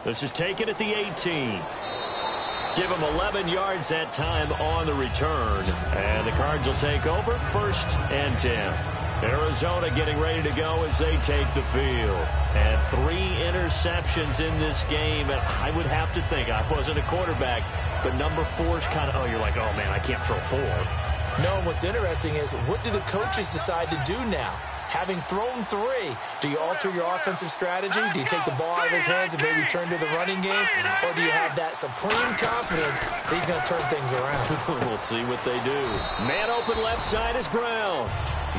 This is taken at the 18. Give him 11 yards that time on the return. And the Cards will take over 1st and 10. Arizona getting ready to go as they take the field. And 3 interceptions in this game. And I would have to think, I wasn't a quarterback, but number 4 is kind of, oh, you're like, oh, man, I can't throw 4. No, what's interesting is what do the coaches decide to do now? Having thrown 3, do you alter your offensive strategy? Do you take the ball out of his hands and maybe turn to the running game? Or do you have that supreme confidence that he's going to turn things around? We'll see what they do. Man open left side is Brown.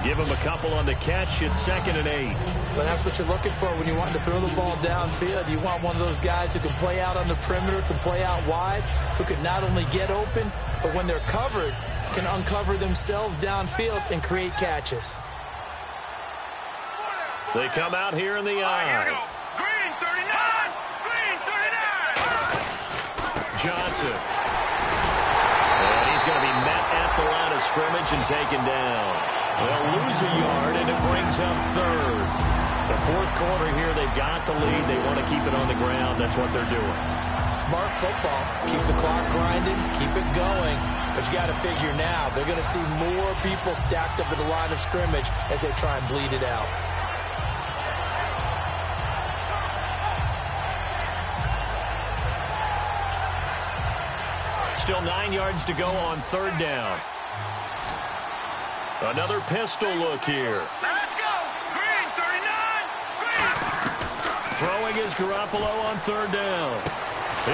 Give him a couple on the catch. It's 2nd and 8. But that's what you're looking for when you want to throw the ball downfield. You want one of those guys who can play out on the perimeter, can play out wide, who can not only get open, but when they're covered, can uncover themselves downfield and create catches. They come out here in the eye. Green 39! Green 39! Johnson. And he's going to be met at the line of scrimmage and taken down. They'll lose a yard, and it brings up 3rd. The 4th quarter here, they've got the lead. They want to keep it on the ground. That's what they're doing. Smart football. Keep the clock grinding. Keep it going. But you got to figure now, they're going to see more people stacked up at the line of scrimmage as they try and bleed it out. Still 9 yards to go on 3rd down. Another pistol look here. Let's go! Green 39! Green! Throwing is Garoppolo on 3rd down.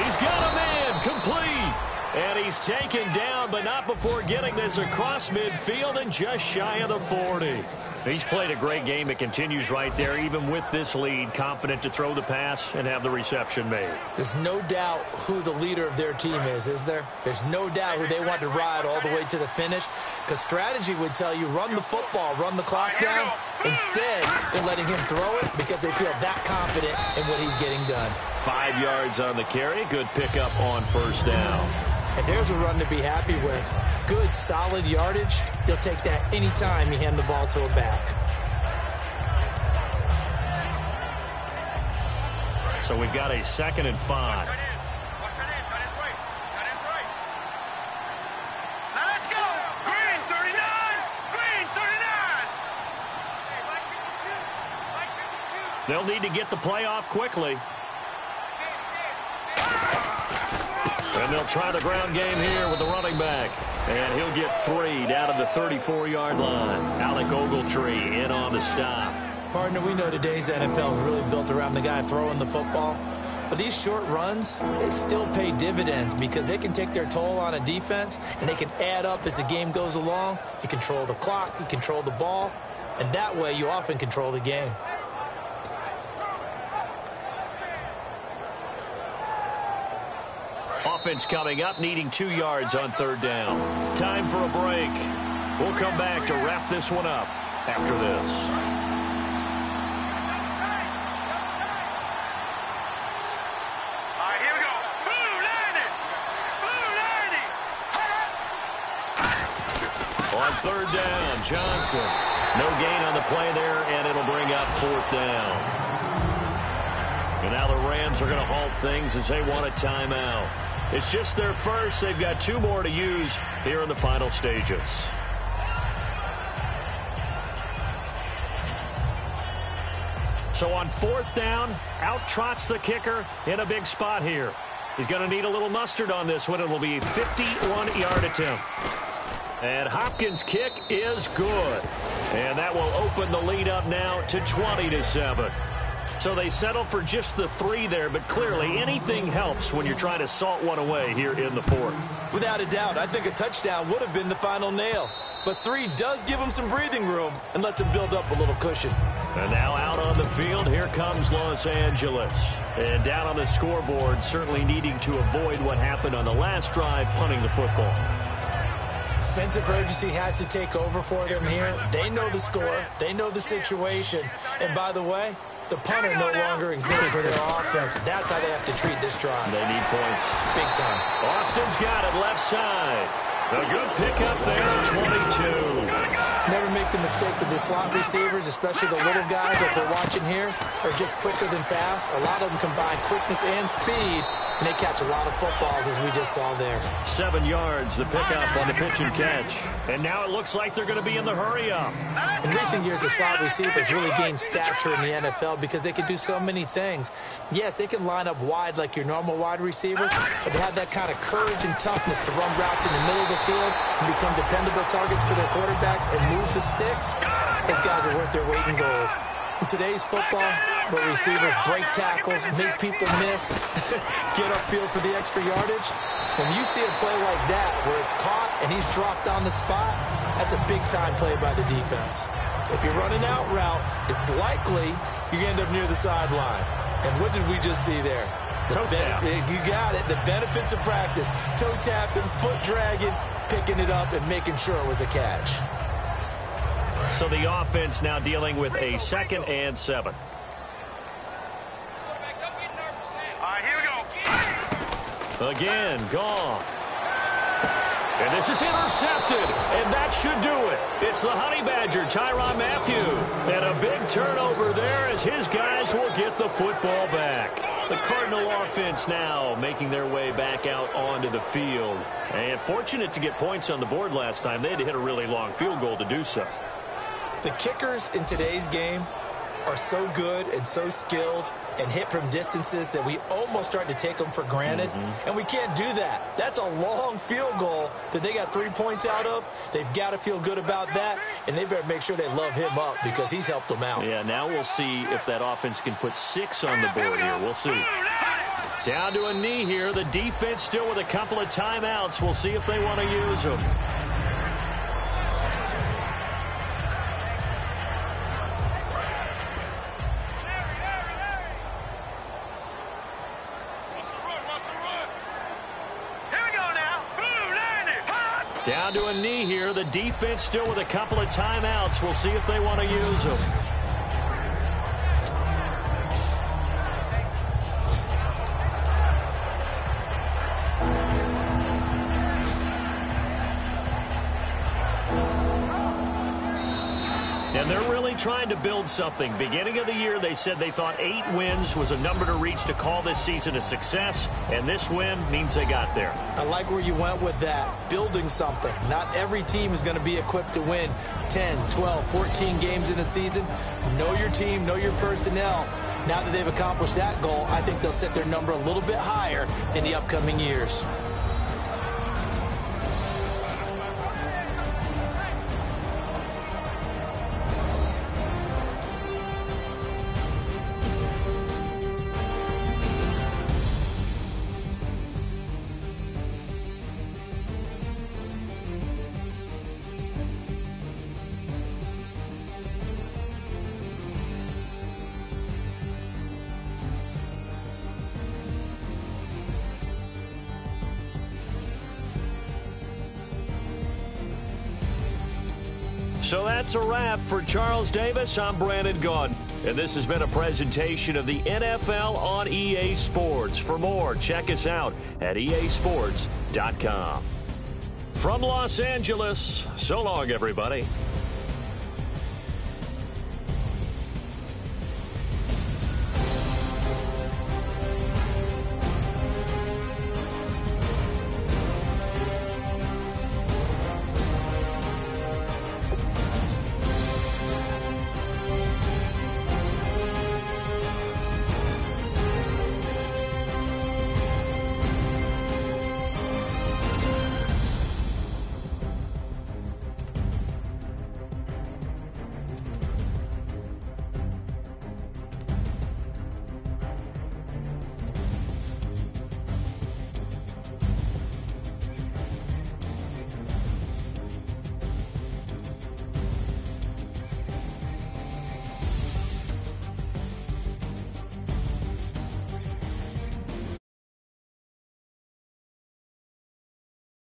He's got a man complete. And he's taken down, but not before getting this across midfield and just shy of the 40. He's played a great game. It continues right there, even with this lead, confident to throw the pass and have the reception made. There's no doubt who the leader of their team is there? There's no doubt who they want to ride all the way to the finish, because strategy would tell you run the football, run the clock down. Instead, they're letting him throw it because they feel that confident in what he's getting done. 5 yards on the carry. Good pickup on 1st down. And there's a run to be happy with. Good, solid yardage. He'll take that anytime you hand the ball to a back. So we've got a 2nd and 5. Let's go! Green 39! Green 39! They'll need to get the play off quickly. And they'll try the ground game here with the running back. And he'll get 3 down to the 34-yard line. Alec Ogletree in on the stop. Partner, we know today's NFL is really built around the guy throwing the football. But these short runs, they still pay dividends because they can take their toll on a defense, and they can add up as the game goes along. You control the clock, you control the ball, and that way you often control the game. Offense coming up, needing 2 yards on 3rd down. Time for a break. We'll come back to wrap this one up after this. All right, here we go. Blue 90! Blue 90! On 3rd down, Johnson. No gain on the play there, and it'll bring up 4th down. And now the Rams are going to halt things as they want a timeout. It's just their first. They've got 2 more to use here in the final stages. So on 4th down, out trots the kicker in a big spot here. He's going to need a little mustard on this one. It will be a 51-yard attempt. And Hopkins' kick is good. And that will open the lead up now to 20-7. So they settle for just the 3 there, but clearly anything helps when you're trying to salt one away here in the 4th. Without a doubt, I think a touchdown would have been the final nail. but 3 does give him some breathing room and lets him build up a little cushion. And now out on the field, here comes Los Angeles. And down on the scoreboard, certainly needing to avoid what happened on the last drive, punting the football. Sense of urgency has to take over for them here. They know the score. They know the situation. And by the way, the punter no longer exists for their offense. That's how they have to treat this drive. They need points. Big time. Austin's got it left side. A good pickup there, 22. Never make the mistake that the slot receivers, especially the little guys like we're watching here, are just quicker than fast. A lot of them combine quickness and speed, and they catch a lot of footballs, as we just saw there. 7 yards, the pickup on the pitch and catch. And now it looks like they're going to be in the hurry-up. In recent years, the slot receivers really gained stature in the NFL because they can do so many things. Yes, they can line up wide like your normal wide receiver, but they have that kind of courage and toughness to run routes in the middle of the field and become dependable targets for their quarterbacks and move the sticks. Those guys are worth their weight in gold. In today's football, where receivers break tackles, make people miss, get upfield for the extra yardage, when you see a play like that where it's caught and he's dropped on the spot, that's a big-time play by the defense. If you're running out route, it's likely you're going to end up near the sideline. And what did we just see there? Toe tap. You got it. The benefits of practice. Toe tapping, foot dragging, picking it up, and making sure it was a catch. So the offense now dealing with a 2nd and 7. All right, here we go. Again, Goff. And this is intercepted, and that should do it. It's the Honey Badger, Tyrann Mathieu. And a big turnover there as his guys will get the football back. The Cardinal offense now making their way back out onto the field. And fortunate to get points on the board last time. They had to hit a really long field goal to do so. The kickers in today's game are so good and so skilled and hit from distances that we almost start to take them for granted. And we can't do that. That's a long field goal that they got 3 points out of. They've got to feel good about that, and they better make sure they love him up because he's helped them out. Yeah, now we'll see if that offense can put 6 on the board here. We'll see. Down to a knee here. The defense still with a couple of timeouts. We'll see if they want to use them. Down to a knee here. The defense still with a couple of timeouts. We'll see if they want to use them. And they're really trying to build something. Beginning of the year, they said they thought 8 wins was a number to reach to call this season a success, and this win means they got there. I like where you went with that, building something. Not every team is going to be equipped to win 10, 12, 14 games in a season. Know your team, know your personnel. Now that they've accomplished that goal, I think they'll set their number a little bit higher in the upcoming years. So that's a wrap for Charles Davis. I'm Brandon Gaudin. And this has been a presentation of the NFL on EA Sports. For more, check us out at easports.com. From Los Angeles, so long, everybody.